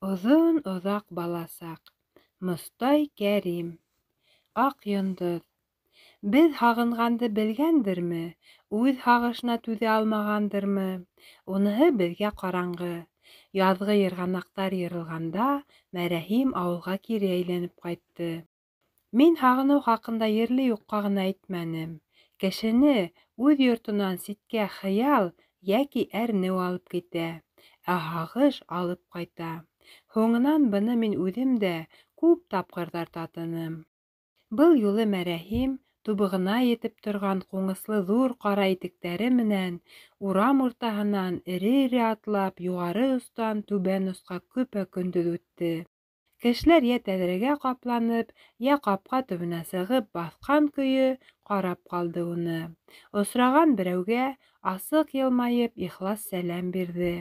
Оҙон оҙаҡ баласаҡ. Мостай Кәрим. Аҡ йондоҙ. Беҙ һағынғанды белгәндерме? Үҙ һағышына түҙә алмағандырмы? Уныһы беҙгә ҡараңғы. Яҙғы йырғанаҡтар йырылғанда, Мәрәһим ауылға кире әйләнеп ҡайтты. Мин һағыныу хаҡында ерле юҡҡа ғына әйтмәнем. Кешене үҙ йортонан ситкә хыял йәки әрнеү алып китә, ә һағыш алып ҡайта. Һуңынан быны мин үҙем дә күп тапҡырҙар татыным. Был юлы Мәрәһим тубығына етеп торған ҡуңыслы ҙур ҡара итектәре менән урам уртаһынан эре-эре атлап юғары остан түбән осҡа көпә-көндөҙ үтте. Кешеләр йә тәҙрәгә ҡапланып, йә ҡапҡа төбөнә сығып баҫҡан көйө ҡарап ҡалды уны. Осраған берәүгә асыҡ йылмайып ихлас сәләм бирҙе.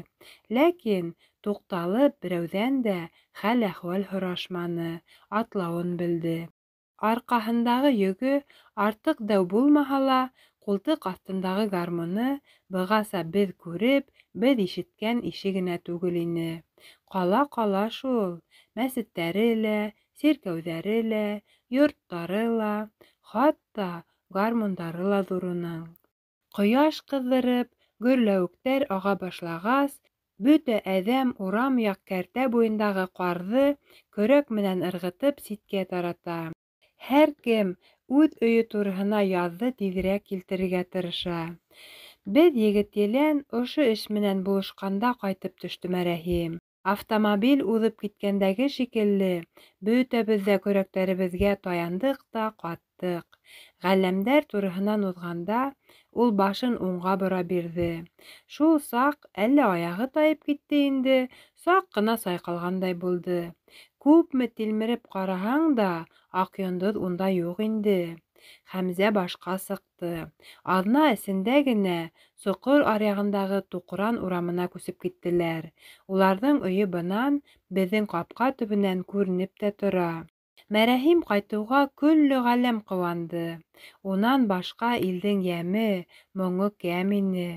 Ләкин туҡталып берәүҙән дә хәл-әхүәл һорашманы, атлауын белде. Арҡаһындағы йөгө артыҡ дәү булмаһа ла, ҡултыҡ аҫтындағы гармуны бығаса беҙ күреп, беҙ ишеткән ише генә түгел ине. Ҡала шул, мәсеттәре лә, сиркәүҙәре лә, йорттары ла, хатта гармундары ла ҙур уның. Ҡояш ҡыҙҙырып, гөрләүектәр аға башлағас, бөтә әҙәм урам яҡ кәртә буйындағы ҡарҙы көрәк менән ырғытып ситкә тарата. Һәр кем үҙ өйө тураһына яҙҙы тиҙерәк килтерергә тырыша. Беҙ егет-елән ошо эш менән булышҡанда ҡайтып төштө Мәрәһим. Автомобиль уҙып киткәндәге шикелле, бөтәбеҙ ҙә көрәктәребеҙгә таяндыҡ та ҡаттык. Ғаләмдәр тураһынан уҙғанда, ул башын уңға бора бирҙе. Шул саҡ әллә аяғы тайып китте инде, саҡ ҡына сайҡалғандай булды. Күпме тилмереп ҡараһаң да, аҡ йондоҙ унда юҡ инде. Хәмзә башҡа сыҡты. Аҙна эсендә генә соҡор аръяғындағы Туҡран урамына күсеп киттеләр. Уларҙың өйө бынан беҙҙең ҡапҡа төбөнән күренеп тә тора. Мәрәһим ҡайтыуға көллө ғаләм ҡыуанды. Унан башҡа илдең йәме, моңо кәм ине.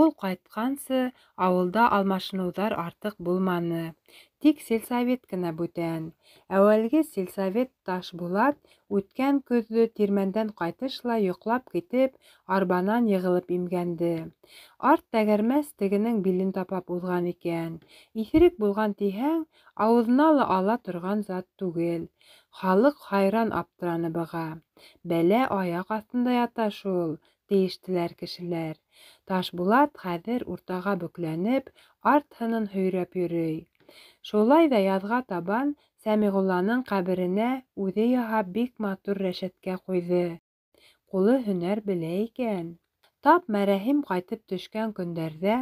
Ул ҡайтҡансы ауылда алмашыныуҙар артыҡ булманы. Тик сельсовет кенә бүтән. Әүәлге сельсовет Ташбулат үткән көҙҙө тирмәндән ҡайтышлай йоҡлап китеп, арбанан йығылып имгәнде. Арт тәгәрмәс тегенең билен тапап уҙған икән. Иҫерек булған тиһәң, ауыҙына ла ала торған зат түгел. Халыҡ хайран аптыраны быға. Бәлә аяҡ аҫтында ята шул, тейештеләр кешеләр. Ташбулат хәҙер уртаға бөкләнеп, арт һынын һөйрәп йөрөй. Шулай ҙа яҙға табан Сәмиғулланың ҡәберенә үҙе яһап бик матур рәшәткә ҡуйҙы. Ҡулы һөнәр белә икән. Тап Мәрәһим ҡайтып төшкән көндәрҙә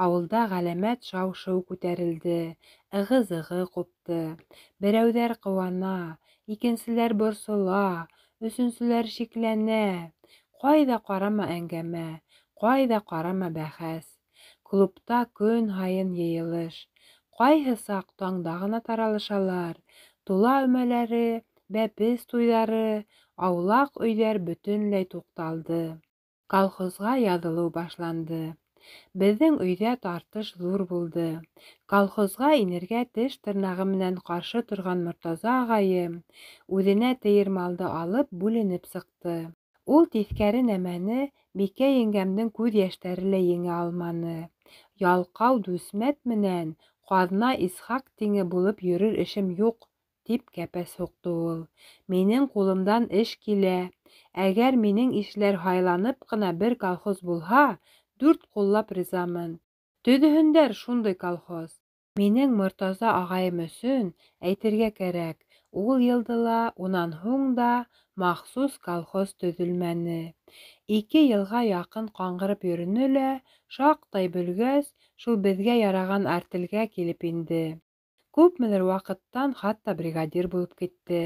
ауылда ғәләмәт шау-шыу күтәрелде, ығы-зығы ҡупты. Берәүҙәр ҡыуана, икенселәр борсола, өсөнсөләр шикләнә. Ҡайҙа ҡарама әңгәмә, ҡайҙа ҡарама бәхәс. Клубта көн һайын йыйылыш. Ҡайһы саҡ таңда ғына таралышалар. Тула өмәләре, бәпес туйҙары, аулаҡ өйҙәр бөтөнләй туҡталды. Колхозға яҙылыу башланды. Беҙҙең өйҙә тартыш ҙур булды. Колхозға инергә теш-тырнағы менән ҡаршы торған Мортаза ағайым үҙенә тейер малды алып бүленеп сыҡты. Ул тиҫкәре нәмәне Бикә еңгәмдең күҙ йәштәре лә еңә алманы. Ялҡау Дүсмәт менән ҡаҙна Исхаҡ тиңе булып йөрөр эшем юҡ, тип кәпәс һуҡты ул. Минең ҡулымдан эш килә. Әгәр минең ишләр һайланып ҡына бер колхоз булһа, 4 ҡуллап ризамын. Төҙөһөндәр шундай колхоз. Минең Мортаза ағайым өсөн әйтергә кәрәк, ул йылдыла, унан һуң да махсус колхоз төҙөлмәне. 2 йылға яҡын ҡаңғырып йөрөнө лә, шаҡтай бөлгәс, шул беҙгә яраған артелгә килеп инде. Күпмелер ваҡыттан хатта бригадир булып китте.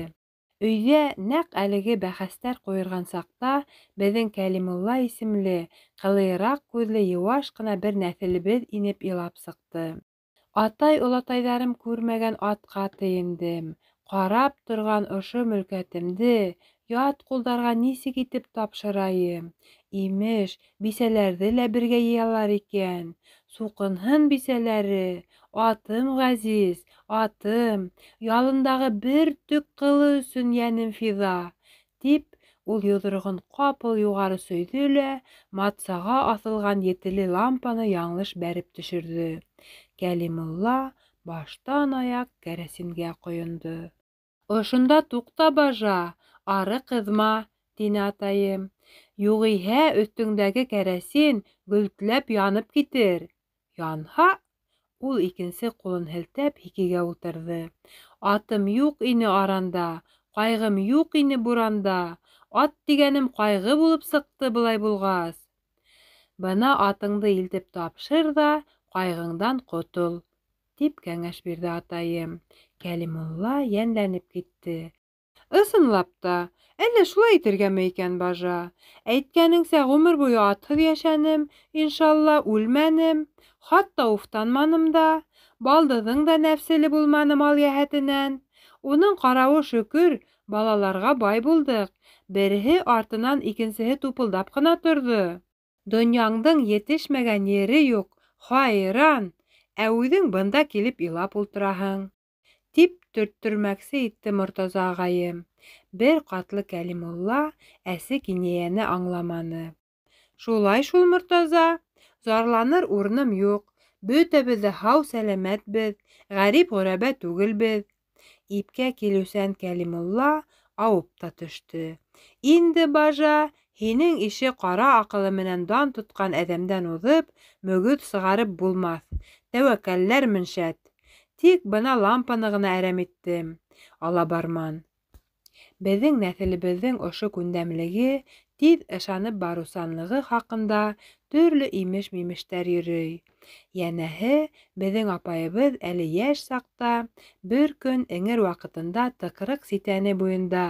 Өйҙә нәҡ әлеге бәхәстәр ҡуйырған саҡта беҙҙең Кәлимулла исемле, ҡылыйыраҡ күҙле йыуаш ҡына бер нәҫелебеҙ инеп илап сыҡты. Атай-олатайҙарым күрмәгән атҡа тейендем. Ҡарап торған ошо мөлкәтемде ят ҡулдарға нисек итеп тапшырайым? Имеш, бисәләрҙе лә бергә йыялар икән. Суҡынһын бисәләре, атым ғәзиз, атым, ялындағы бер төк ҡылы өсөн йәнем фиҙа, тип ул йоҙроғон ҡапыл юғары сөйҙө лә матсаға аҫылған етеле лампаны яңылыш бәреп төшөрҙө. Кәлимулла баштан аяҡ кәрәсингә ҡойондо. «Ошонда туҡта, бажа, ары ҡыҙма», — тине атайым. «Юғиһә өҫтөңдәге кәрәсин гөлтләп янып китер». «Янһа?» — ул икенсе ҡулын һелтәп һикегә ултырҙы. «Атым юҡ ине аранда, ҡайғым юҡ ине буранда. Ат тигәнем ҡайғы булып сыҡты былай булғас. Бына атыңды илтеп тапшыр ҙа ҡайғыңдан ҡотол», — тип кәңәш бирҙе атайым. Кәлимулла йәнләнеп китте. «Ысынлап та, әллә шулай итергәме икән, бажа? Әйткәнеңсә, ғүмер буйы атһыҙ йәшәнем, иншалла, үлмәнем, хатта уфтанманым да, балдыҙың да нәфселе булманы мал йәһәтенән. Уның ҡарауы шөкөр, балаларға бай булдыҡ, береһе артынан икенсеһе тупылдап ҡына торҙо. Донъяңдың етешмәгән ере юҡ, хайран, ә үҙең бында килеп илап ултыраһың», — тип төрттөрмәксе итте Мортаза ағайым. Бер ҡатлы Кәлимулла әсе кинйәне аңламаны. «Шулай шул, Мортаза, зарланыр урыным юҡ, бөтәбеҙ ҙә һау-сәләмәтбеҙ, ғәрип-ғөрәбә түгелбеҙ». Ипкә килеүсән Кәлимулла ауып та төштө. «Инде, бажа, һинең ише ҡара аҡылы менән дан тотҡан әҙәмдән уҙып, мөгөҙ сығарып булмаҫ. Тәүәккәлләр меншәт. Тик бына лампаны ғына әрәм иттем. Алабарман. Беҙҙең нәҫелебеҙҙең ошо күндәмлеге, тиҙ ышанып барыусанлығы хаҡында төрлө имеш-мимештәр йөрөй. Йәнәһе, беҙҙең апайыбыҙ әле йәш саҡта бер көн эңер ваҡытында тыҡрыҡ ситәне буйында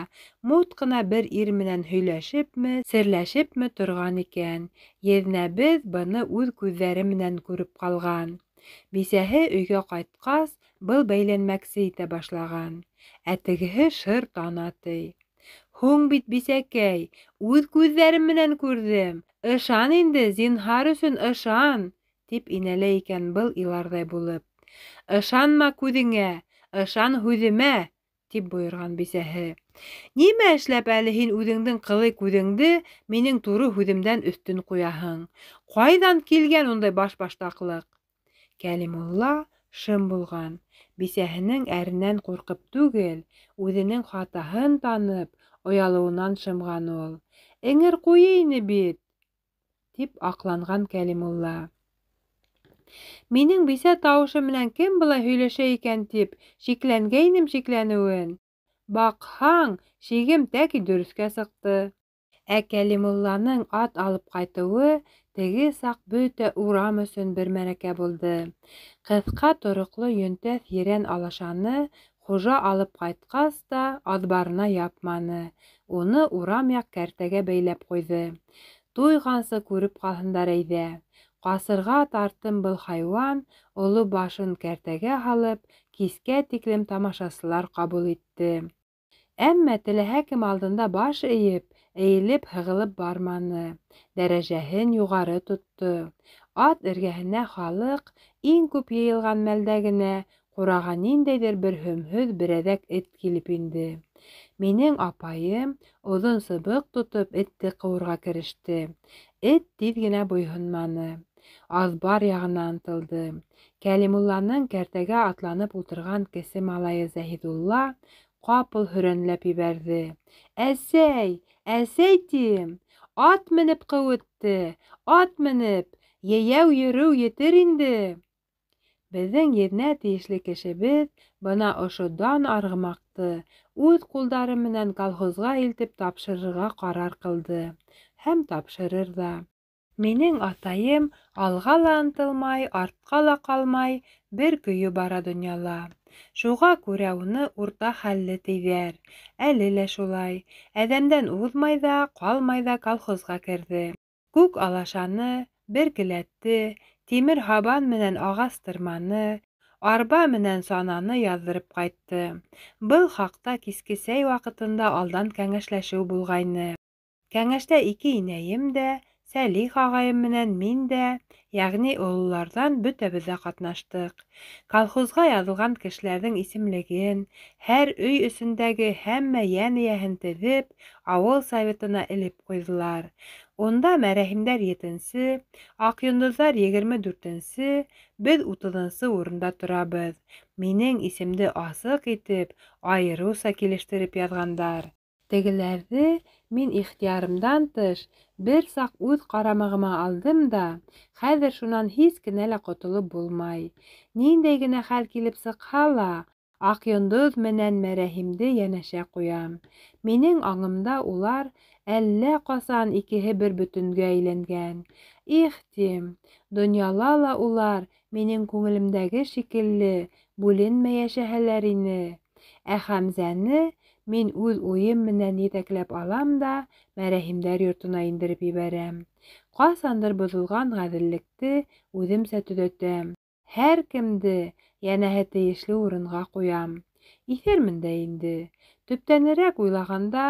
мут ҡына бер ир менән һөйләшепме, серләшепме торған икән. Еҙнәбеҙ быны үҙ күҙҙәре менән күреп ҡалған. Бисәһе өйгә ҡайтҡас, был бәйләнмәксе итә башлаған. Ә тегеһе шыр тана, ти. «Һуң бит, бисәкәй, үҙ күҙҙәрем менән күрҙем. Ышан инде, зинһар өсөн ышан», — тип инәләй икән был иларҙай булып. «Ышанма күҙеңә, ышан һүҙемә», — тип бойорған бисәһе. «Нимә эшләп әле һин үҙеңдең ҡылый күҙеңде минең туры һүҙемдән өҫтөн ҡуяһың? Ҡайҙан килгән ундай баш-баштаҡлыҡ?» Кәлимулла шым булған. Бисәһенең әренән ҡурҡып түгел, үҙенең хатаһын танып, оялыуынан шымған ул. «Эңер ҡуйы ине бит», — тип аҡланған Кәлимулла. «Минең бисә тауышы менән кем былай һөйләшә икән тип шикләнгәйнем шикләнеүен. Баҡһаң, шигем тәки дөрөҫкә сыҡты». Ә Кәлимулланың ат алып ҡайтыуы теге саҡ бөтә урам өсөн бер мәрәкә булды. Ҡыҫҡа тороҡло йөнтәҫ ерән алашаны хужа алып ҡайтҡас та аҙбарына япманы. Уны урам яҡ кәртәгә бәйләп ҡуйҙы. Туйғансы күреп ҡалһындар әйҙә. Ҡасырға тартым был хайуан, оло башын кәртәгә һалып, кискә тиклем тамашасылар ҡабул итте. Әммә теләһә кем алдында баш эйеп, эйелеп-һығылып барманы. Дәрәжәһен юғары тотто. Ат эргәһенә халыҡ иң күп йыйылған мәлдә генә ҡураға ниндәйҙер бер һөмһөҙ берәҙәк эт килеп инде. Минең апайым оҙон сыбыҡ тотоп этте ҡыуырға кереште. Эт тиҙ генә буйһонманы. Аҙбар яғына ынтылды. Кәлимулланың кәртәгә атланып ултырған кесе малайы Зәһиҙулла ҡапыл һөрәнләп ебәрҙе. «Әсәй, әсәй тим! Ат менеп ҡыуытты! Ат менеп! Йәйәү йөрөү етер инде!» Беҙҙең еҙнә тейешле кешебеҙ бына ошо дан арғымаҡты үҙ ҡулдары менән колхозға илтеп тапшырырға ҡарар ҡылды. Һәм тапшырыр ҙа. Минең атайым алға ла ынтылмай, артҡа ла ҡалмай бер көйө бара донъяла. Шуға күрә уны урта хәлле тиҙәр. Әле лә шулай. Әҙәмдән уҙмай ҙа, ҡалмай ҙа колхозға керҙе. Күк алашаны, бер келәтте, тимер һабан менән ағас тырманы, арба менән сананы яҙҙырып ҡайтты. Был хаҡта киске сәй ваҡытында алдан кәңәшләшеү булғайны. Кәңәштә ике инәйем дә, Сәлих ағайым менән мин дә, ягъни ололардан бөтәбеҙ ҙә ҡатнаштыҡ. Колхозға яҙылған кешеләрҙең исемлеген, һәр өй өсөндәге һәммә йән эйәһен теҙеп, ауыл советына элеп ҡуйҙылар. Унда мәрәһимдәр 7-нсе, аҡ-йондоҙҙар 24-нсе, беҙ 30-нсы урында торабыҙ. Минең исемде асыҡ итеп, айырыуса килештереп яҙғандар. Тегеләрҙе мин ихтыярымдан тыш бер саҡ үҙ ҡарамағыма алдым да, хәҙер шунан һис кенә лә ҡотолоп булмай. Ниндәй генә хәл килеп сыҡһа ла, Аҡйондоҙ менән Мәрәһимде йәнәшә ҡуям. Минең аңымда улар әллә ҡасан икеһе бер бөтөнгә әйләнгән. Их, тим, донъяла ла улар минең күңелемдәге шикелле бүленмәй йәшәһәләр ине. Ә Хәмзәне мин үҙ уйым менән етәкләп алам да Мәрәһимдәр йортона индереп ебәрәм. Ҡасандыр боҙолған ғәҙеллекте үҙемсә төҙәтәм. Һәр кемде, йәнәһе тейешле урынға ҡуям. Иҫәрмен дә инде. Төптәнерәк уйлағанда,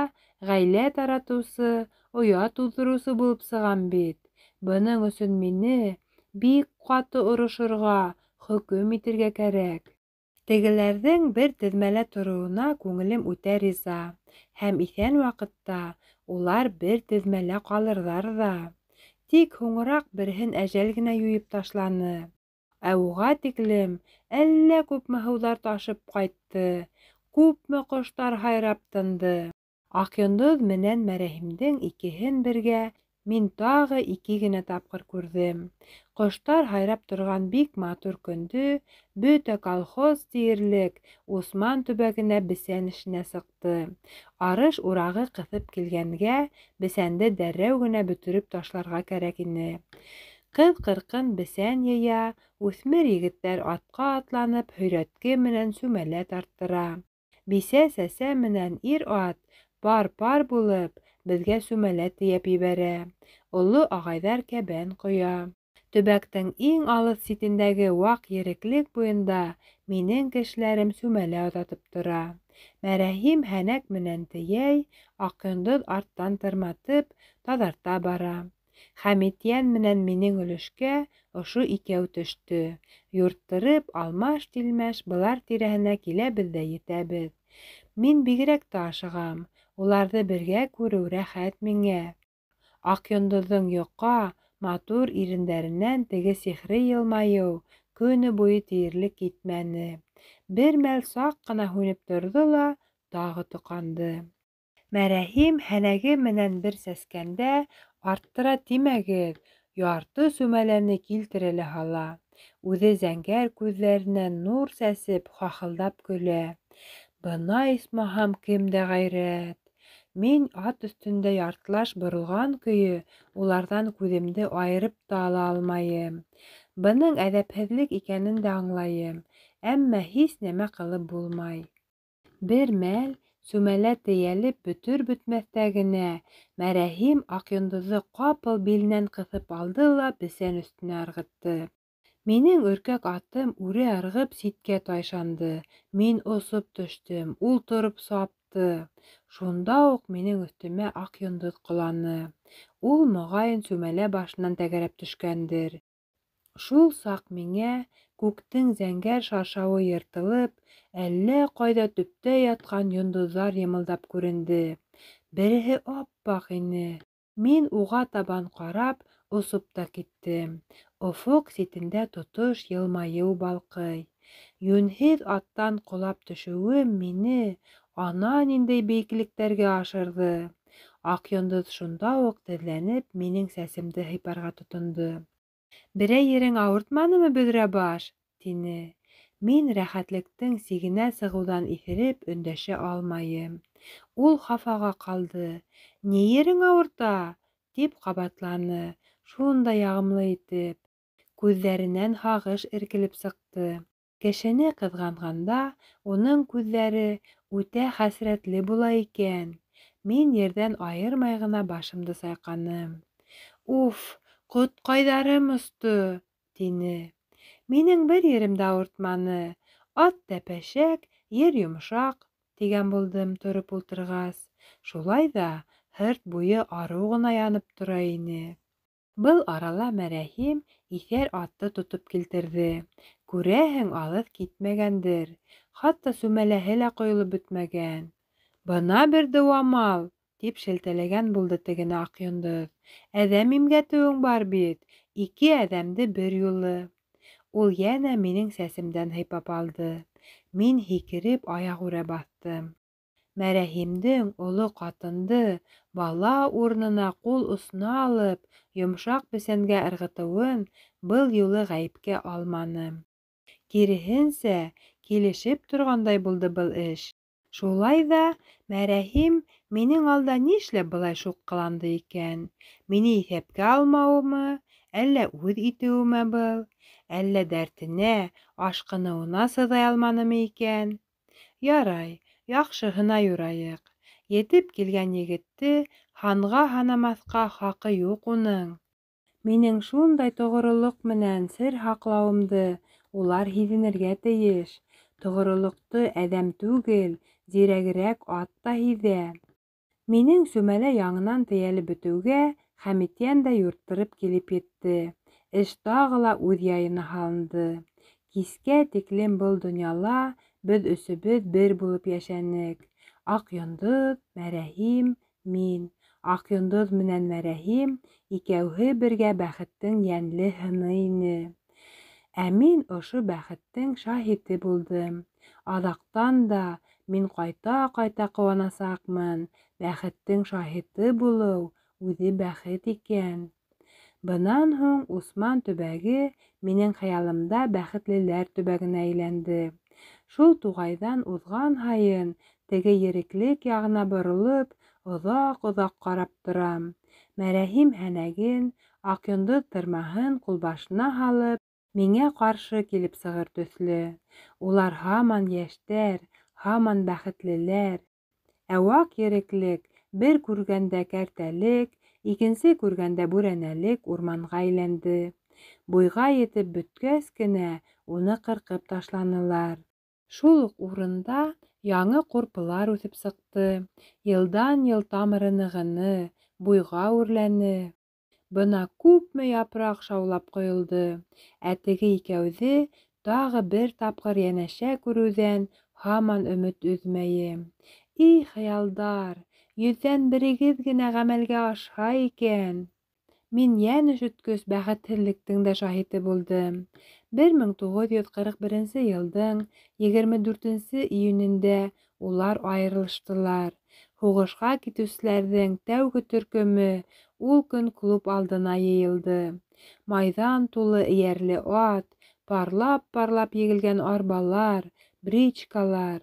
ғаилә таратыусы, оя туҙҙырыусы булып сығам бит. Бының өсөн мине бик ҡаты орошорға, хөкөм итергә кәрәк. Тегеләрҙең бер теҙмәлә тороуына күңелем үтә риза, һәм иҫән ваҡытта улар бер теҙмәлә ҡалырҙар ҙа. Тик һуңыраҡ береһен әжәл генә юйып ташланы. Ә уға тиклем әллә күпме һыуҙар ташып ҡайтты, күпме ҡоштар һайрап тынды. Аҡйондоҙ менән Мәрәһимдең икеһен бергә мин тағы 2 генә тапҡыр күрҙем. Ҡоштар һайрап торған бик матур көндө бөтә колхоз тиерлек Усман төбәгенә бесән эшенә сыҡты. Арыш урағы ҡыҫып килгәнгә, бесәнде дәррәү генә бөтөрөп ташларға кәрәк ине. Ҡыҙ-ҡырҡын бесән йыя, үҫмер егеттәр атҡа атланып һөйрәтке менән сүмәлә тарттыра. Бисә-сәсә менән ир-ат пар-пар булып беҙгә сүмәлә тейәп ебәрә. Оло ағайҙар кәбән ҡоя. Төбәктең иң алыҫ ситендәге ваҡ ереклек буйында минең кешеләрем сүмәлә оҙатып тора. Мәрәһим һәнәк менән тейәй, Аҡйондоҙ арттан тырматып, таҙарта бара. Хәмитйән менән минең өлөшкә ошо 2 төштө. Юрттырып, алмаш-тилмәш былар тирәһенә киләбеҙ ҙә етәбеҙ. Мин бигерәк тә ашығам. Уларҙы бергә күреү рәхәт миңә. Аҡйондоҙҙоң йоҡа, матур ирендәренән теге сихри йылмайыу көнө буйы тиерлек китмәне. Бер мәл саҡ ҡына һүнеп торҙо ла тағы тоҡанды. Мәрәһим һәнәге менән бер сәскәндә, арттыра тимәгеҙ, ярты сүмәләне килтерә лә һала. Үҙе зәңгәр күҙҙәренән нур сәсеп, хахылдап көлә. Бына исмаһам кемдә ғәйрәт. Мин ат өҫтөндә яртылаш боролған көйө уларҙан күҙемде айырып та ала алмайым. Бының әҙәпһеҙлек икәнен дә аңлайым, әммә һис нәмә ҡылып булмай. Бер мәл сүмәлә тейәлеп бөтөр-бөтмәҫтә генә Мәрәһим Аҡйондоҙҙо ҡапыл биленән ҡыҫып алды ла бесән өҫтөнә ырғытты. Минең өркәк атым үре ырғып ситкә тайшанды. Мин осоп төштөм, ул тороп сапты. Шунда уҡ минең өҫтөмә Аҡйондоҙ ҡоланы. Ул, моғайын, сүмәлә башынан тәгәрәп төшкәндер. Шул саҡ миңә күктең зәңгәр шаршауы йыртылып, әллә ҡайҙа төптә ятҡан йондоҙҙар йымылдап күренде. Береһе ап-аҡ ине. Мин уға табан ҡарап, осоп та киттем. Офоҡ ситендә тотош йылмайыу балҡый. Йүнһеҙ аттан ҡолап төшөүем мине ана ниндәй бейеклектәргә ашырҙы. Аҡйондоҙ шунда уҡ теҙләнеп минең сәсемде һыйпарға тотондо. «Берәй ерең ауыртманымы, Бөҙрәбаш?» — тине. Мин рәхәтлектең сигенә сығыуҙан иҫереп өндәшә алмайым. Ул хафаға ҡалды. «Ни ерең ауырта?» — тип ҡабатланы, шундай яғымлы итеп. Күҙҙәренән һағыш эркелеп сыҡты. Кешене ҡыҙғанғанда уның күҙҙәре үтә хәсрәтле була икән. Мин ерҙән айырмай ғына башымды сайҡаным. «Уф, ҡотҡайҙарым осто!» — тине. Минең бер еремде ауыртманы. Ат тәпәшәк, ер йомшаҡ, тигән булдым тороп ултырғас. Шулай ҙа һырт буйы арыу ғына янып тора ине. Был арала Мәрәһим иҫәр атты тотоп килтерҙе. Күрәһең, алыҫ китмәгәндер. Хатта сүмәләһе лә ҡойолоп бөтмәгән. «Бына бер дыуамал!» тип шелтәләгән булды тегене Аҡйондоҙ. «Әҙәм имгәтеүең бар бит, 2 әҙәмде бер юлы!» Ул йәнә минең сәсемдән һыйпап алды. Мин һикереп аяғүрә баҫтым. Мәрәһимдең оло ҡатынды бала урынына ҡул осона алып, йомшаҡ бесәнгә ырғытыуын был юлы ғәйепкә алманым. Киреһенсә, килешеп торғандай булды был эш. Шулай ҙа Мәрәһим минең алда нишләп былай шуҡҡыланды икән? Мине иҫәпкә алмауымы, әллә үҙ итеүеме был? Әллә дәртенә, ашҡыныуына сыҙай алманымы икән? Ярай, яҡшыһына юрайыҡ. Етеп килгән егетте һанға һанамаҫҡа хаҡы юҡ уның. Минең шундай тоғролоҡ менән сер һаҡлауымды улар һиҙенергә тейеш. Тоғролоҡто әҙәм түгел, зирәгерәк ат та һиҙә. Минең сүмәлә яңынан тейәлеп бөтөүгә, Хәмитйән дә юрттырып килеп етте. Эш тағы ла үҙ яйына һалынды. Кискә тиклем был донъяла беҙ өсөбөҙ бер булып йәшәнек. Аҡйондоҙ, Мәрәһим, мин. Аҡйондоҙ менән Мәрәһим икәүһе бергә бәхеттең йәнле һыны ине. Ә мин ошо бәхеттең шаһиты булдым. Аҙаҡтан да мин ҡайта-ҡайта ҡыуанасаҡмын. Бәхеттең шаһиты булыу үҙе бәхет икән. Бынан һуң Усман төбәге минең хыялымда бәхетлеләр төбәгенә әйләнде. Шул туғайҙан уҙған һайын теге ереклек яғына боролоп, оҙаҡ-оҙаҡ ҡарап торам. Мәрәһим һәнәген, Аҡйондоҙ тырмаһын ҡулбашына һалып, миңә ҡаршы килеп сығыр төҫлө. Улар һаман йәштәр, һаман бәхетлеләр. Ә ваҡ ереклек бер күргәндә кәртәлек, икенсе күргәндә бүрәнәлек урманға әйләнде. Буйға етеп бөткәс кенә уны ҡырҡып ташланылар. Шул уҡ урында яңы ҡурпылар үҫеп сыҡты. Йылдан-йыл тамыры нығыны, буйға үрләне. Бына күпме япраҡ шаулап ҡойолдо. Ә теге икәүҙе тағы бер тапҡыр йәнәшә күреүҙән һаман өмөт өҙмәйем. И хыялдар, 100-ҙән берегеҙ генә ғәмәлгә ашһа икән. Мин йән өшөткөс бәхетһеҙлектең дә шаһиты булдым. 1941 йылдың 24 июнендә улар айырылыштылар. Һуғышҡа китеүселәрҙең тәүге төркөмө ул көн клуб алдына йыйылды. Майҙан тулы эйәрле ат, парлап-парлап егелгән арбалар, бричкалар.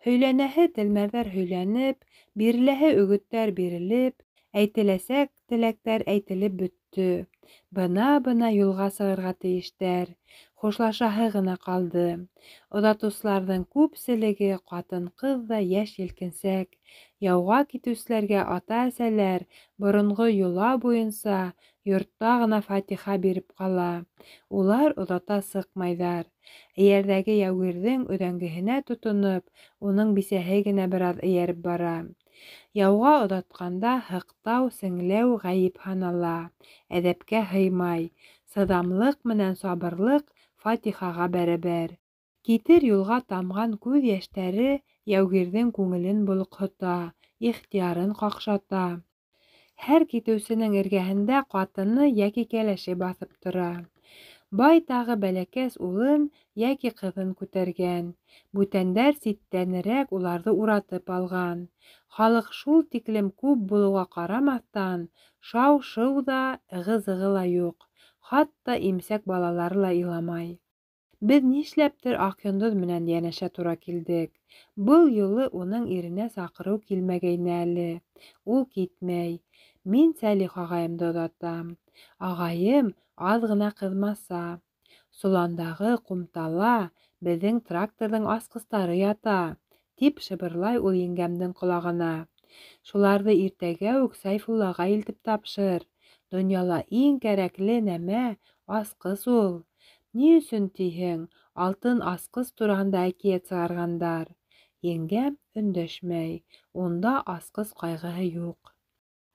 Һөйләнәһе телмәрҙәр һөйләнеп, биреләһе өгөттәр бирелеп, әйтеләсәк теләктәр әйтелеп бөттө. Бына юлға сығырға тейештәр. Хушлашаһы ғына ҡалды. Оҙатыусыларҙың күпселеге ҡатын-ҡыҙ ҙа йәш елкенсәк. Яуға китеүселәргә ата-әсәләр боронғо йола буйынса йортта ғына фатиха биреп ҡала. Улар оҙата сыҡмайҙар. Эйәрҙәге яугирҙең өҙәңгеһенә тотоноп, уның бисәһе генә бер аҙ эйәреп бара. Яуға оҙатҡанда һыҡтау, сеңләү ғәйеп һанала. Әҙәпкә һыймай. Сыҙамлыҡ менән сабырлыҡ фатихаға бәрәбәр. Китер юлға тамған күҙ йәштәре яугирҙең күңелен болоҡһота, ихтыярын ҡаҡшата. Һәр китеүсенең эргәһендә ҡатыны йәки кәләше баҫып тора. Бай тағы бәләкәс улын йәки ҡыҙын күтәргән. Бүтәндәр ситтәнерәк уларҙы уратып алған. Халыҡ шул тиклем күп булыуға ҡарамаҫтан, шау-шыу ҙа, ығы-зығы ла юҡ. Хатта имсәк балалары ла иламай. Беҙ нишләптер Аҡйондоҙ менән йәнәшә тура килдек. Был юлы уның иренә саҡырыу килмәгәйне әле. Ул китмәй. Мин Сәлих ағайымды оҙатам. Ағайым аҙ ғына ҡыҙмаса. Соландағы ҡумтала беҙҙең тракторҙың асҡыстары ята, тип шыбырлай ул еңгәмдең ҡолағына. Шуларҙы иртәгә үк Сәйфуллаға илтеп тапшыр. Донъяла иң кәрәкле нәмә асҡыс ул. Ни өсөн тиһең, алтын асҡыс тураһында әкиәт сығарғандар. Еңгәм өндәшмәй. Унда асҡыс ҡайғыһы юҡ.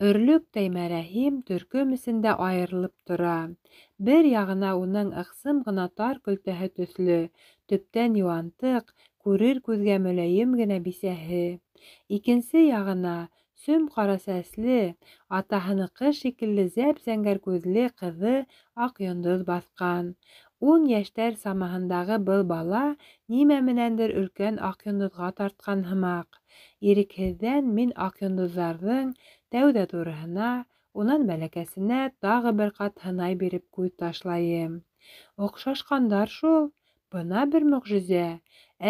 Өрлөктәй мәрәһим төркөм эсендә айырылып тора. Бер яғына уның ыҡсым ғына тар көлтәһе төҫлө, төптән йыуантыҡ, күрер күҙгә мөләйем генә бисәһе. Икенсе яғына сөм ҡара сәсле, атаһыныҡы шикелле зәп-зәңгәр күҙле ҡыҙы Аҡйондоҙ баҫҡан. 10 йәштәр самаһындағы был бала нимә менәндер өлкән Аҡйондоҙға тартҡан һымаҡ. Ирекһеҙҙән мин Аҡйондоҙҙарҙың тәүҙә ҙурыһына, унан бәләкәсенә тағы бер ҡат һынай биреп күҙ ташлайым. Оҡшашҡандар шул. Бына бер мөғжизә.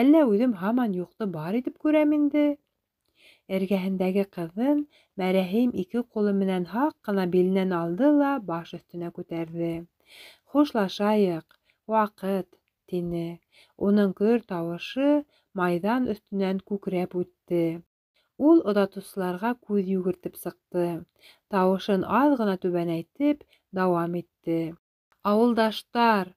Әллә үҙем һаман юҡты бар итеп күрәм инде. Эргәһендәге ҡыҙын мәрәһим ике ҡулы менән һаҡ ҡына биленән алды ла баш өҫтөнә күтәрҙе. «Хушлашайыҡ, ваҡыт», — тине. Уның көр тауышы майҙан өҫтөнән күкрәп үтте. Ул оҙатыусыларға күҙ йүгертеп сыҡты. Тауышын аҙ ғына түбәнәйтеп дауам итте. «Ауылдаштар,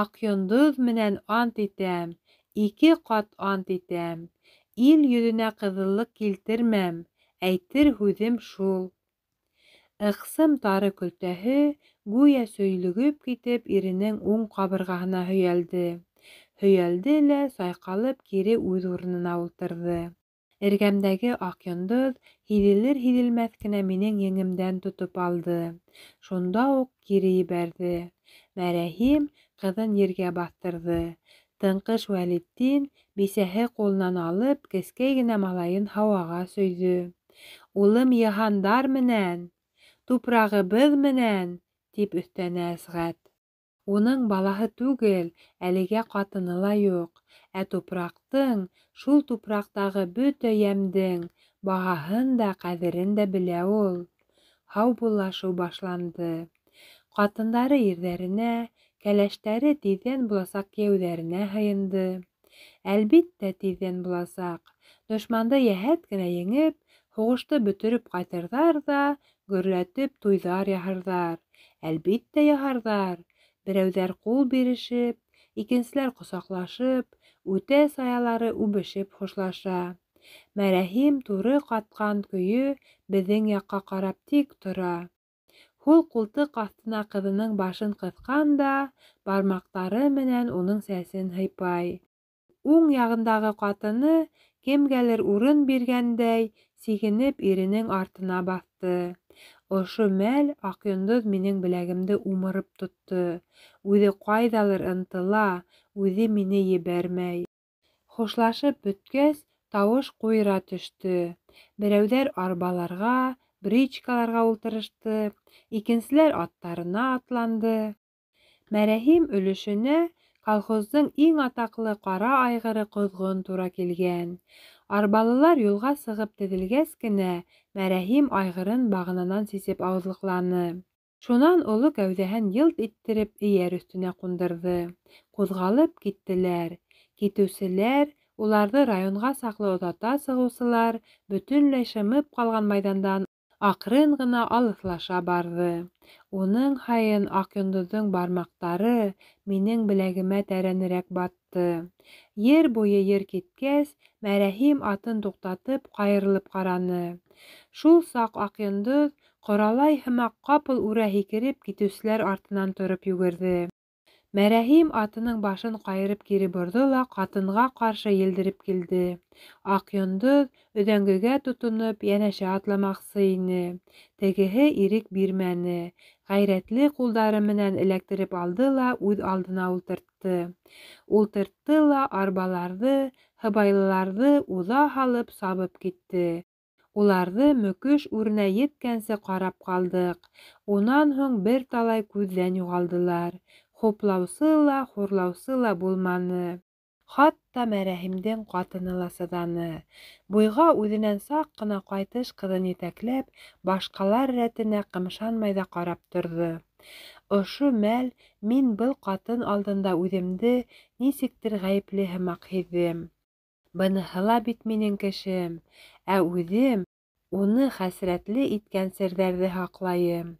Аҡйондоҙ менән ант итәм, 2 ҡат ант итәм. Ил йөҙөнә ҡыҙыллыҡ килтермәм, әйтер һүҙем шул». Ыҡсым тары көлтәһе гүйә сөйлөгөп китеп иренең уң ҡабырғаһына һөйәлде. Һөйәлде лә сайҡалып кире үҙ урынына ултырҙы. Эргәмдәге Аҡйондоҙ һиҙелер-һиҙелмәҫ кенә минең еңемдән тотоп алды. Шунда уҡ кире ебәрҙе. Мәрәһим ҡыҙын ергә баҫтырҙы. Тыңҡыш Вәлетдин бисәһе ҡулынан алып кескәй генә малайын һауаға сөйҙө. «Улым йыһандар менән, тупрағыбыҙ менән», — тип өҫтәне Әсғәт. Уның балаһы түгел, әлегә ҡатыны ла юҡ, ә тупраҡтың, шул тупраҡтағы бөтә йәмдең бағаһын да, ҡәҙерен дә белә ул. Һаубуллашыу башланды. Ҡатындары ирҙәренә, кәләштәре тиҙҙән буласаҡ кейәүҙәренә һыйынды. Әлбиттә, тиҙҙән буласаҡ. Дошманды йәһәт кенә еңеп, һуғышты бөтөрөп ҡайтырҙар ҙа, гөрләтеп туйҙар яһарҙар. Әлбиттә яһарҙар. Берәүҙәр ҡул бирешеп, икенселәр ҡосаҡлашып, үтә саялары үбешеп хушлаша. Мәрәһим туры ҡатҡан көйө беҙҙең яҡҡа ҡарап тик тора. Һул ҡултыҡ аҫтына ҡыҙының башын ҡыҫҡан да, бармаҡтары менән уның сәсен һыйпай. Уң яғындағы ҡатыны, кемгәлер урын биргәндәй, сигенеп иренең артына баҫты. Ошо мәл Аҡйондоҙ минең беләгемде умырып тотто. Үҙе ҡайҙалыр ынтыла, үҙе мине ебәрмәй. Хушлашып бөткәс, тауыш ҡуйыра төштө. Берәүҙәр арбаларға, бричкаларға ултырышты, икенселәр аттарына атланды. Мәрәһим өлөшөнә колхоздың иң атаҡлы ҡара айғыры ҡоҙғон тура килгән. Арбалылар юлға сығып теҙелгәс кенә, Мәрәһим айғырын бағынанан сисеп ауыҙлыҡланы. Шунан оло кәүҙәһен йылт иттереп эйәр өҫтөнә ҡундырҙы. Ҡуҙғалып киттеләр. Китеүселәр, уларҙы районға саҡлы оҙата сығыусылар, бөтөнләй шымып ҡалған майҙандан аҡрын ғына алыҫлаша барҙы. Уның һайын Аҡйондоҙҙоң бармаҡтары минең беләгемә тәрәнерәк батты. Ер буйы ер киткәс, Мәрәһим атын туҡтатып ҡайырылып ҡараны. Шул саҡ Аҡйондоҙ ҡоралай һымаҡ ҡапыл үрә һикереп китеүселәр артынан тороп йүгерҙе. Мәрәһим атының башын ҡайырып кире борҙо ла ҡатынға ҡаршы елдереп килде. Аҡйондоҙ өҙәңгегә тотоноп йәнәшә атламаҡсы ине. Тегеһе ирек бирмәне. Ғәйрәтле ҡулдары менән эләктереп алды ла үҙ алдына ултыртты. Ултыртты ла арбаларҙы, һыбайлыларҙы уҙа һалып сабып китте. Уларҙы мөкөш үренә еткәнсе ҡарап ҡалдыҡ. Унан һуң бер талай күҙҙән юғалдылар. Хуплаусы ла, хурлаусы ла булманы. Хатта Мәрәһимдең ҡатыны ла сыҙаны. Буйға үҙенән саҡ ҡына ҡайтыш ҡыҙын етәкләп, башҡалар рәтенә ҡымшанмай ҙа ҡарап торҙо. Ошо мәл мин был ҡатын алдында үҙемде нисектер ғәйепле һымаҡ һиҙҙем. Быныһы ла бит минең кешем, ә үҙем уны хәсрәтле иткән серҙәрҙе һаҡлайым.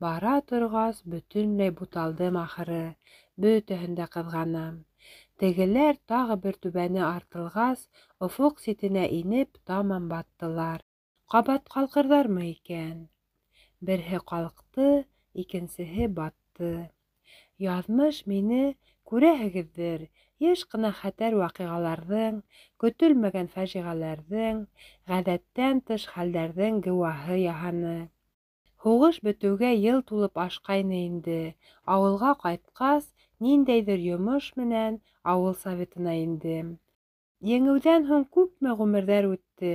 Бара торғас, бөтөнләй буталдым ахыры. Бөтәһен дә ҡыҙғанам. Тегеләр тағы бер түбәне артылғас, офоҡ ситенә инеп, тамам баттылар. Ҡабат ҡалҡырҙармы икән? Берһе ҡалҡты, икенсеһе батты. Яҙмыш мине, күрәһегеҙҙер, йыш ҡына хәтәр ваҡиғаларҙың, көтөлмәгән фажиғәләрҙең, ғәҙәттән тыш хәлдәрҙең геүаһы яһаны. Һуғыш бөтөүгә йыл тулып ашҡайны инде. Ауылға ҡайтҡас, ниндәйҙер йомош менән ауыл советына индем. Еңеүҙән һуң күпме ғүмерҙәр үтте,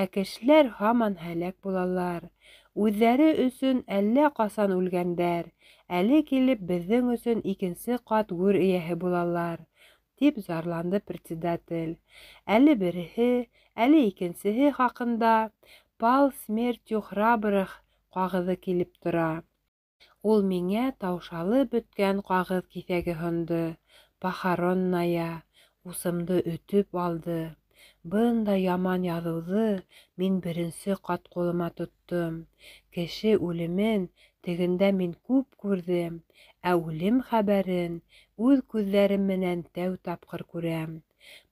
ә кешеләр һаман һәләк булалар. Үҙҙәре өсөн әллә ҡасан үлгәндәр, әле килеп беҙҙең өсөн икенсе ҡат гүр эйәһе булалар, тип зарланды председатель. Әле береһе, әле икенсеһе хаҡында «Пал смертью храбрых» ҡағыҙы килеп тора. Ул миңә таушалып бөткән ҡағыҙ киҫәге һондо. Похоронная. Усымды өтөп алды. Бындай яман яҙыуҙы мин беренсе ҡат ҡулыма тоттом. Кеше үлемен тегендә мин күп күрҙем, ә үлем хәбәрен үҙ күҙҙәрем менән тәү тапҡыр күрәм.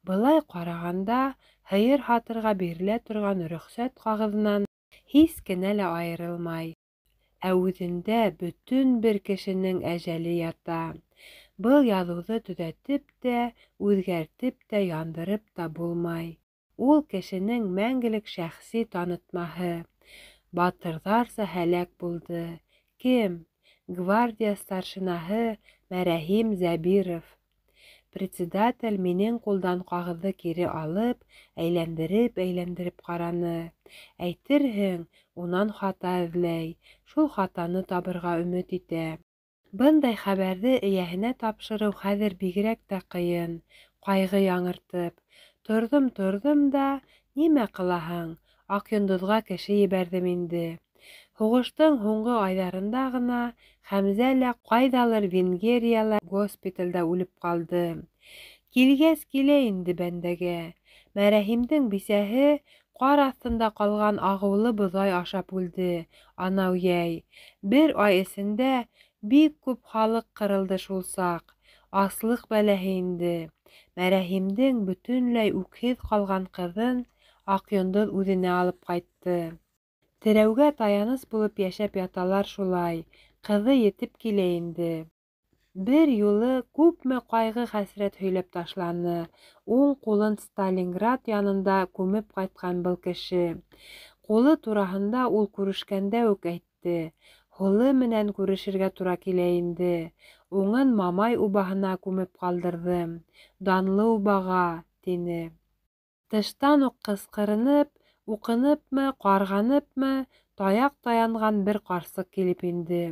Былай ҡарағанда, һыйыр һатырға бирелә торған рөхсәт ҡағыҙынан һис кенә лә айырылмай. Ә үҙендә бөтөн бер кешенең әжәле ята. Был яҙыуҙы төҙәтеп тә, үҙгәртеп тә, яндырып та булмай. Ул кешенең мәңгелек шәхси танытмаһы. Батырҙарса һәләк булды. Кем? Гвардия старшинаһы Мәрәһим Зәбиров. Председатель минең ҡулдан ҡағыҙҙы кире алып, әйләндереп ҡараны. Әйтерһең, унан хата эҙләй, шул хатаны табырға өмөт итә. Бындай хәбәрҙе эйәһенә тапшырыу хәҙер бигерәк тә ҡыйын, ҡайғы яңыртып. Торҙом да, нимә ҡылаһың, Аҡйондоҙға кеше ебәрҙем инде. Һуғыштың һуңғы айҙарында ғына Хәмзә лә ҡайҙалыр Венгерияла госпиталдә үлеп ҡалды. Килгәс килә инде бәндәгә. Мәрәһимдең бисәһе ҡар аҫтында ҡалған ағыулы боҙай ашап үлде, анау йәй. Бер ай эсендә бик күп халыҡ ҡырылды шул саҡ. Аслыҡ бәләһе инде. Мәрәһимдең бөтөнләй үкһеҙ ҡалған ҡыҙын Аҡйондоҙ үҙенә алып ҡайтты. Терәүгә таяныс булып йәшәп яталар шулай. Ҡыҙы етеп килә инде. Бер юлы күпме ҡайғы-хәсрәт һөйләп ташланы. Уң ҡулын Сталинград янында күмеп ҡайтҡан был кеше. Ҡулы тураһында ул күрешкәндә үк әйтте. Һулы менән күрешергә тура килә инде. Уңын Мамай убаһына күмеп ҡалдырҙым. Данлы убаға, тине. Тыштан уҡ ҡысҡырынып, уҡыныпмы, ҡарғаныпмы, таяҡ таянған бер ҡарсыҡ килеп инде.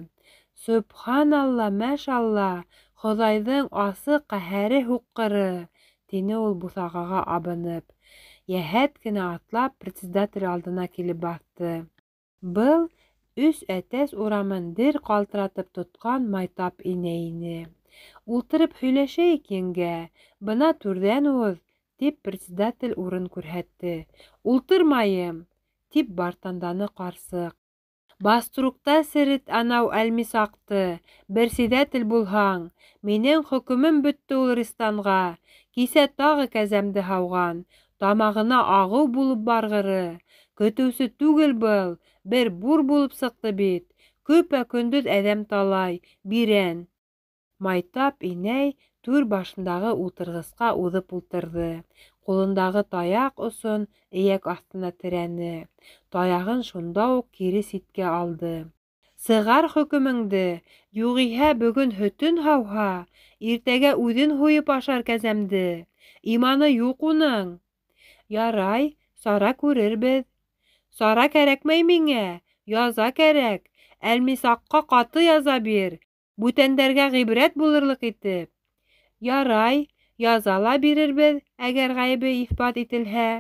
Сөбханалла, мәшалла, Хоҙайҙың асы ҡәһәре һуҡҡыры, тине ул буҫағаға абынып. Йәһәт кенә атлап председатель алдына килеп баҫты. Был Өс Әтәс урамын дер ҡалтыратып тотҡан Майтап инәй ине. Ултырып һөйләшәйек, еңгә, бына түрҙән уҙ, тип председатель урын күрһәтте. Ултырмайым, тип бартанданы ҡарсыҡ. Баструкта серет анау Әлмисаҡты, берседатель булһаң, минең хөкөмөм бөттө ул Ристанға. Кисә тағы кәзәмде һауған, тамағына ағыу булып барғыры. Көтөүсе түгел был, бер бур булып сыҡты бит. Көпә-көндөҙ әҙәм талай, бирән. Майтап инәй түр башындағы ултырғысҡа уҙып ултырҙы. Ҡулындағы таяҡ осон эйәк аҫтына терәне. Таяғын шунда уҡ кире ситкә алды. Сығар хөкөмөңдө, юғиһә бөгөн һөтөн һауһа, иртәгә үҙен һуйып ашар кәзәмде. Иманы юҡ уның. Ярай, сара күрербеҙ. Сара кәрәкмәй миңә, яза кәрәк. Әлмисаҡҡа ҡаты яза бир, бүтәндәргә ғибрәт булырлыҡ итеп. Ярай, язала бирербеҙ, әгәр ғәйебе иҫбат ителһә.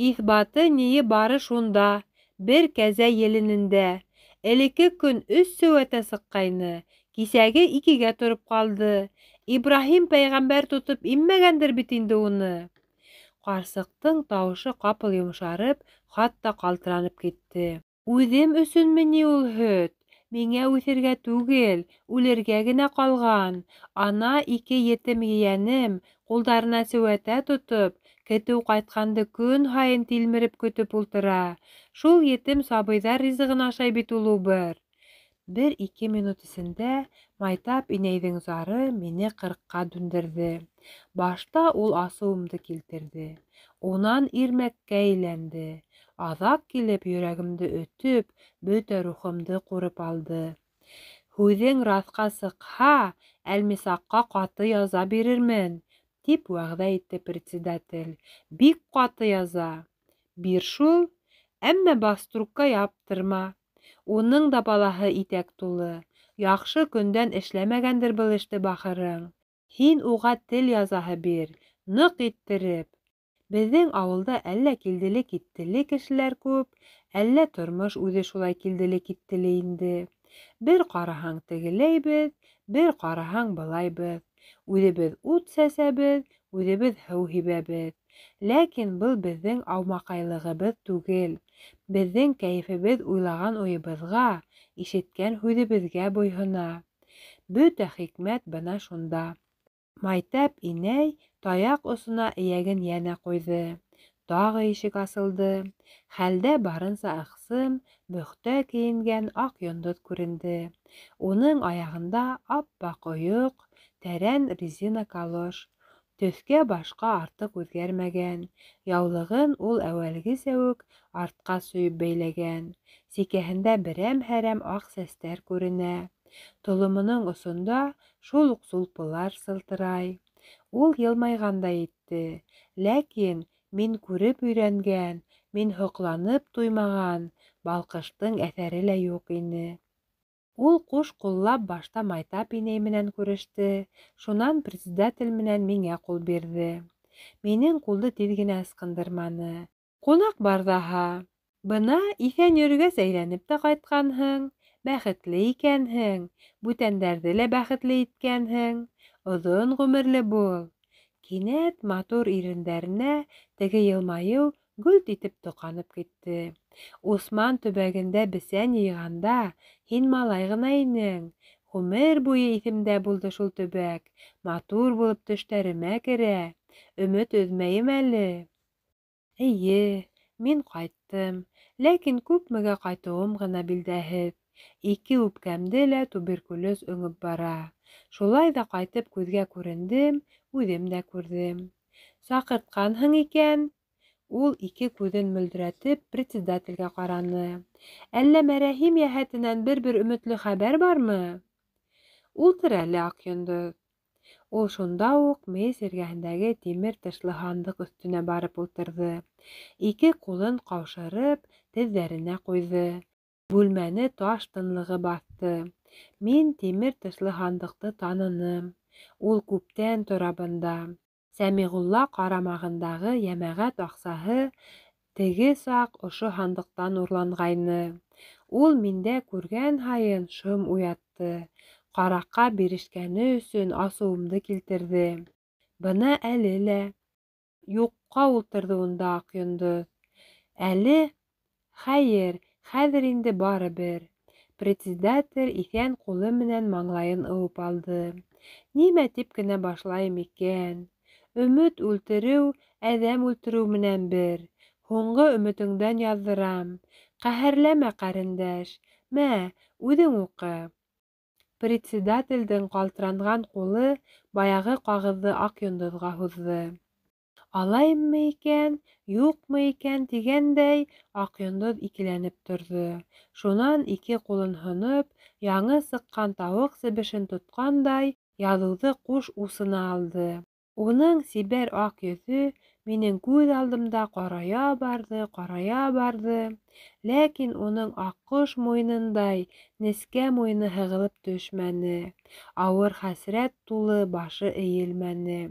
Иҫбаты ние бары шунда, бер кәзә еленендә. Элекке көн 3 сеүәтә сыҡҡайны, кисәге 2-гә тороп ҡалды. Ибраһим пәйғәмбәр тотоп иммәгәндер бит инде уны. Ҡарсыҡтың тауышы ҡапыл йомшарып, хатта ҡалтыранып китте. Үҙем өсөнмө ни ул һөт? Миңә үҫергә түгел, үлергә генә ҡалған. Ана 2 етем ейәнем, ҡулдарына сеүәтә тотоп, Көтөү ҡайтҡанды көн һайын тилмереп көтөп ултыра. Шул етем сабыйҙар ризығын ашай бит ул убыр. 1-2 минут эсендә Майтап инәйҙең зары мине ҡырҡҡа дүндерҙе. Башта ул асыуымды килтерҙе. Унан ирмәккә әйләнде. Аҙаҡ килеп йөрәгемде өтөп, бөтә рухымды ҡурып алды. Һүҙең раҫҡа сыҡһа, Әлмисаҡҡа ҡаты яза бирермен, тип вәғәҙә итте председатель. Бик ҡаты яза. Бир шул, әммә баструкка яптырма. Уның да балаһы итәк тулы. Яҡшы көндән эшләмәгәндер был эште бахырың. Һин уға тел язаһы бир, ныҡ иттереп. Беҙҙең ауылда әллә килделе-киттеле кешеләр күп, әллә тормош үҙе шулай килделе-киттеле инде. Бер ҡараһаң тегеләйбеҙ, бер ҡараһаң былайбыҙ. Үҙебеҙ ут сәсәбеҙ, үҙебеҙ һыу һибәбеҙ. Ләкин был беҙҙең аумаҡайлығыбыҙ түгел. Беҙҙең кәйефебеҙ уйлаған уйыбыҙға, ишеткән һүҙебеҙгә буйһона. Бөтә хикмәт бына шунда. Майтап инәй таяҡ осона эйәген йәнә ҡуйҙы. Тағы ишек асылды. Хәлдә барынса ыҡсым, бөхтә кейенгән аҡ йондоҙ күренде. Уның аяғында ап-аҡ ойоҡ, тәрән резина калош. Төҫкә башҡа артыҡ үҙгәрмәгән. Яулығын ул әүәлгесә үк артҡа сөйөп бәйләгән. Сикәһендә берәм-һәрәм аҡ сәстәр күренә. Толомоноң осонда шул уҡ сулпылар сылтырай. Ул йылмайғандай итте. Ләкин мин күреп өйрәнгән, мин һоҡланып туймаған балҡыштың әҫәре лә юҡ ине. Ул ҡуш ҡуллап башта Майтап инәй менән күреште, шунан председатель менән миңә ҡул бирҙе. Минең ҡулды тиҙ генә ысҡындырманы. Ҡунаҡ бар ҙаһа. Бына иҫән йөрөгәс әйләнеп тә ҡайтҡанһың, бәхетле икәнһең, бүтәндәрҙе лә бәхетле иткәнһең. Оҙон ғүмерле бул. Кинәт матур ирендәренә теге йылмайыу гөлт итеп тоҡанып китте. Усман төбәгендә бесән йыйғанда һин малай ғына инең. Ғүмер буйы иҫемдә булды шул төбәк. Матур булып төштәремә керә. Өмөт өҙмәйем әле. Эйе, мин ҡайттым. Ләкин күпмегә ҡайтыуым ғына билдәһеҙ. 2 үпкәмде лә туберкулез өңөп бара. Шулай ҙа ҡайтып күҙгә күрендем, үҙем дә күрҙем. Саҡыртҡанһың икән. Ул 2 күҙен мөлдөрәтеп председателгә ҡараны. Әллә мәрәһим йәһәтенән бер өмөтлө хәбәр бармы? Ултыр әле, аҡ йондоҙ. Ул шунда уҡ мейес эргәһендәге тимер тышлы һандыҡ өҫтөнә барып ултырҙы. 2 ҡулын ҡаушырып теҙҙәренә ҡуйҙы. Бүлмәне таш тынлығы баҫты. Мин тимер тышлы һандыҡты таныным. Ул күптән тора бында. Сәмиғулла ҡарамағындағы йәмәғәт аҡсаһы теге саҡ ошо һандыҡтан урланғайны. Ул миндә күргән һайын шым уятты. Ҡараҡҡа бирешкәне өсөн асыуымды килтерҙе. Бына әле лә. Юҡҡа ултырҙы унда аҡ йондоҙ. Әле, хәйер, хәҙер инде барыбер. Председатель иҫән ҡулы менән маңлайын ыуып алды. Нимә тип кенә башлайым икән? Өмөт үлтереү, әҙәм үлтереү менән бер. Һуңғы өмөтөңдән яҙҙырам. Ҡәһәрләмә, ҡәрендәш. Мә, үҙең уҡы. Председателдең ҡалтыранған ҡулы баяғы ҡағыҙҙы аҡ йондоҙға һуҙҙы. Алайыммы икән, юҡмы икән тигәндәй, аҡ йондоҙ икеләнеп торҙо. Шунан 2 ҡулын һоноп, яңы сыҡҡан тауыҡ себешен тотҡандай, яҙыуҙы ҡуш усына алды. Уның сибәр аҡ йөҙө минең күҙ алдымда ҡарая барҙы. Ләкин уның аҡҡош муйынындай нескә муйыны һығылып төшмәне. Ауыр хәсрәт тулы башы эйелмәне.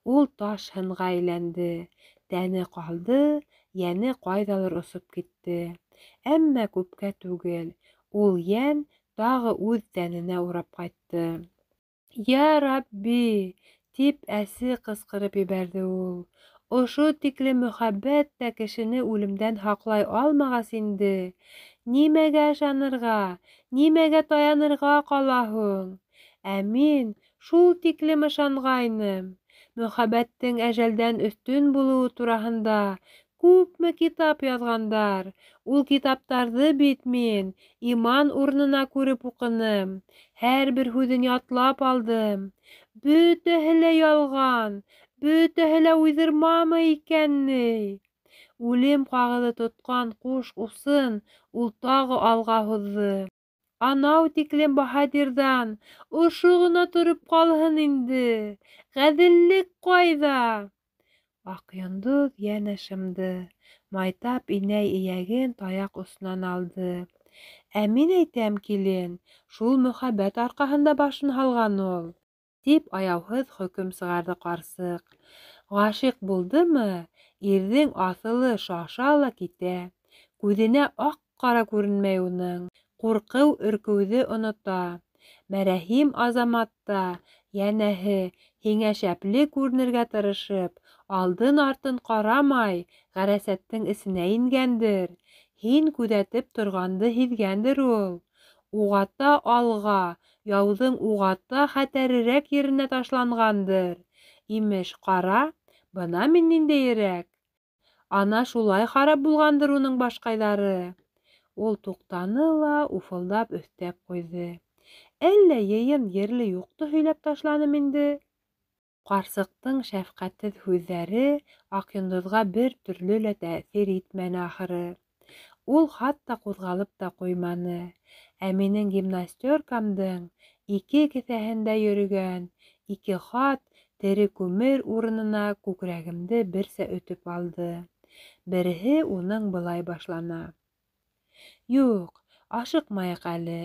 Ул таш һынға әйләнде. Тәне ҡалды, йәне ҡайҙалыр осоп китте. Әммә күпкә түгел. Ул йән тағы үҙ тәненә урап ҡайтты. «Я Рабби!» тип әсе ҡысҡырып ебәрҙе ул. Ошо тиклем мөхәббәт тә кешене үлемдән һаҡлай алмағас инде. Нимәгә ышанырға, нимәгә таянырға ҡала һуң? Ә мин шул тиклем ышанғайным. мөхәббәттең әжәлдән өстөн булыуы тураһында күпме китап яҙғандар. Ул китаптарҙы бит мин иман урынына күреп уҡыным. Һәр бер һүҙен ятлап алдым. Бөтәһе лә ялған, бөтәһе лә уйҙырмамы икән ни? Үлем ҡағыҙы тотҡан ҡуш усын ул тағы алға һуҙҙы. Анау тиклем баһадирҙан ошо ғына тороп ҡалһын инде. Ғәҙеллек ҡайҙа? Аҡйондоҙ йәнә шымды. Майтап инәй эйәген таяҡ осонан алды. Ә мин әйтәм, килен, шул мөхәббәт арҡаһында башын һалған ул, тип аяуһыҙ хөкөм сығарҙы ҡарсыҡ. Ғашиҡ булдымы, ирҙең аҫылы шаша ла китә. Күҙенә аҡ-ҡара күренмәй уның. Ҡурҡыу өркөүҙе онота. Мәрәһим Азамат та, йәнәһе, һиңә шәпле күренергә тырышып, алдын-артын ҡарамай, ғәрәсәттең эсенә ингәндер. Һин күҙәтеп торғанды һиҙгәндер ул. Уғата алға, яуҙың уғата хәтәрерәк еренә ташланғандыр. Имеш, ҡара, бына мин ниндәйерәк. Ана шулай харап булғандыр уның башҡайҙары. Ул туҡтаны ла уфылдап өҫтәп ҡуйҙы. Әллә йыйын ерле юҡты һөйләп ташланым инде? Ҡарсыҡтың шәфҡәтһеҙ һүҙҙәре Аҡйондоҙға бер төрлө лә тәьҫир итмәне ахыры. Ул хатта ҡуҙғалып та ҡуйманы. Ә минең гимнастеркамдың 2 кеҫәһендә йөрөгән 2 хат тере күмер урынына күкрәгемде берсә өтөп алды. Береһе уның былай башлана. Юҡ, ашыҡмайыҡ әле.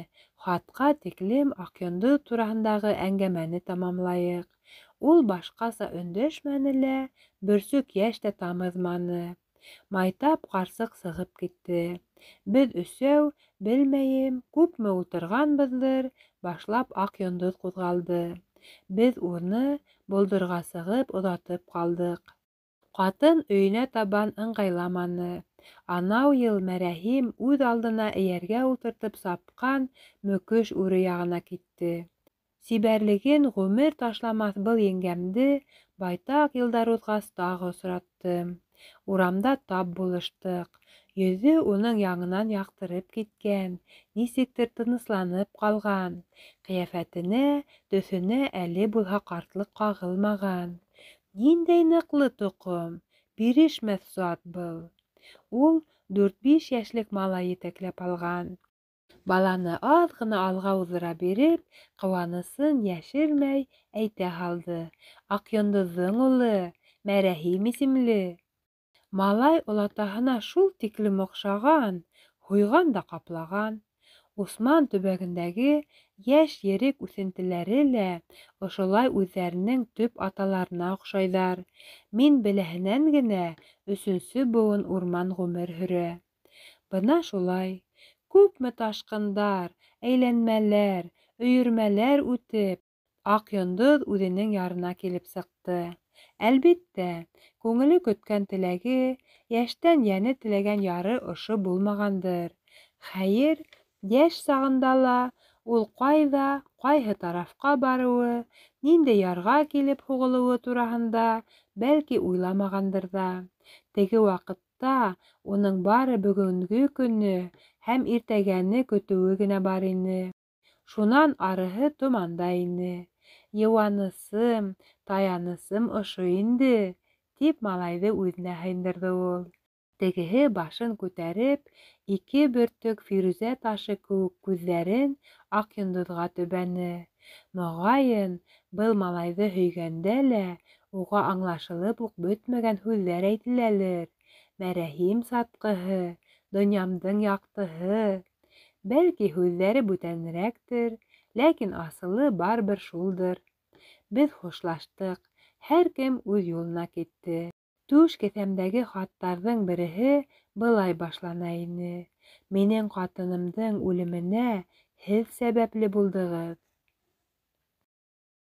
Хатҡа тиклем Аҡйондоҙ тураһындағы әңгәмәне тамамлайыҡ. Ул башҡаса өндәшмәне лә, бөрсөк йәш тә тамыҙманы. Майтап ҡарсыҡ сығып китте. Беҙ өсәү, белмәйем, күпме ултырғанбыҙҙыр, башлап Аҡйондоҙ ҡуҙғалды. Беҙ уны болдорға сығып оҙатып ҡалдыҡ. Ҡатын өйөнә табан ыңғайламаны. Анау йыл Мәрәһим үҙ алдына эйәргә ултыртып сапҡан мөкөш үре яғына китте. Сибәрлеген ғүмер ташламаҫ был еңгәмде байтаҡ йылдар уҙғас тағы осраттым. Урамда тап булыштыҡ. Йөҙө уның яңынан яҡтырып киткән, нисектер тынысланып ҡалған. Ҡиәфәтенә, төҫөнә әле булһа ҡартлыҡ ҡағылмаған. Ниндәй ныҡлы тоҡом, бирешмәҫ зат был. Ул 4-5 йәшлек малай етәкләп алған. Баланы аҙ ғына алға уҙҙыра биреп, ҡыуанысын йәшермәй әйтә һалды. Аҡйондоҙҙоң улы, Мәрәһим исемле. Малай олатаһына шул тиклем оҡшаған, һуйған да ҡаплаған. Усман төбәгендәге йәш ерек үҫентеләре лә ошолай үҙҙәренең төп аталарына оҡшайҙар. Мин беләһенән генә 3-нсе быуын урман ғүмер һөрә. Бына шулай. Күпме ташҡындар, әйләнмәләр, өйөрмәләр үтеп, Аҡйондоҙ үҙенең ярына килеп сыҡты. Әлбиттә, күңеле көткән теләге, йәштән йәне теләгән яры ошо булмағандыр. Хәйер, йәш сағында ла ул ҡайҙа, ҡайһы тарафҡа барыуы, ниндәй ярға килеп һуғылыуы тураһында бәлки уйламағандыр ҙа. Теге ваҡытта уның бары бөгөнгө көнө һәм иртәгәне көтөүе генә бар ине. Шунан арыһы томанда ине. Йыуанысым, таянысым ошо инде, тип малайҙы үҙенә һыйындырҙы ул. Тегеһе башын күтәреп, 2 бөртөк фирүзә ташы кеүек күҙҙәрен Аҡйондоҙға төбәне. Моғайын, был малайҙы һөйгәндә лә уға аңлашылып уҡ бөтмәгән һүҙҙәр әйтеләлер. Мәрәһим сатҡыһы, донъямдың яҡтыһы. Бәлки, һүҙҙәре бүтәнерәктер, ләкин асылы барыбер шулдыр. Беҙ хушлаштыҡ, һәр кем үҙ юлына китте. Түш кеҫәмдәге хаттарҙың береһе былай башлана ине. Минең ҡатынымдың үлеменә һеҙ сәбәпле булдығыҙ.